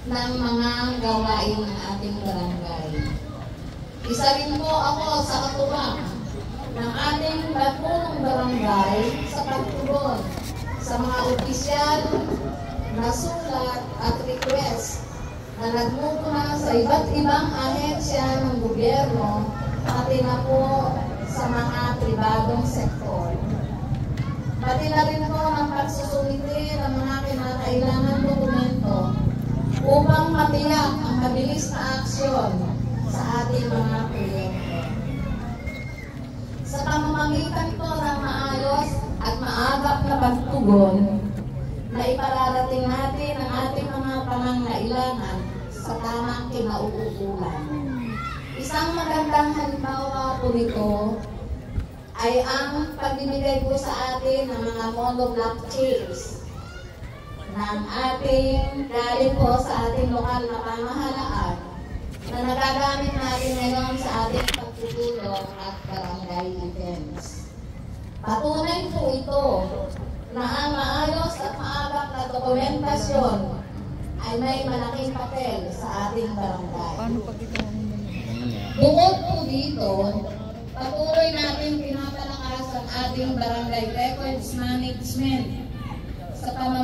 ng mga gawain ng ating barangay. Isa rin po ako sa katuwang ng ating punong barangay sa pagtugon sa mga opisyal na sulat at request na nagmumula sa iba't ibang ahensya ng gobyerno, pati na po sa mga pribadong sektor. Pati na rin po ng pagsusumite ng mga kinakailangan dokumento upang matiyak ang mabilis na aksyon sa ating mga proyekto. Sa pamamagitan po ng maayos at maagap na pagtugon, na ipararating natin ang ating mga pangangailangan sa tamang kinauukulan. Isang magandang halimbawa po nito ay ang pagbibigay po sa atin ng mga monoblock chairs ng ating galing po sa ating lokal na pamahalaan na nagagamit natin ngayon sa ating pagtutulong at barangay events. Patunay po ito na ang maayos at maagap na dokumentasyon ay may malaking papel sa ating barangay. Bukod po dito, patuloy natin pinapalakas ang ating barangay records management sa pamamagitan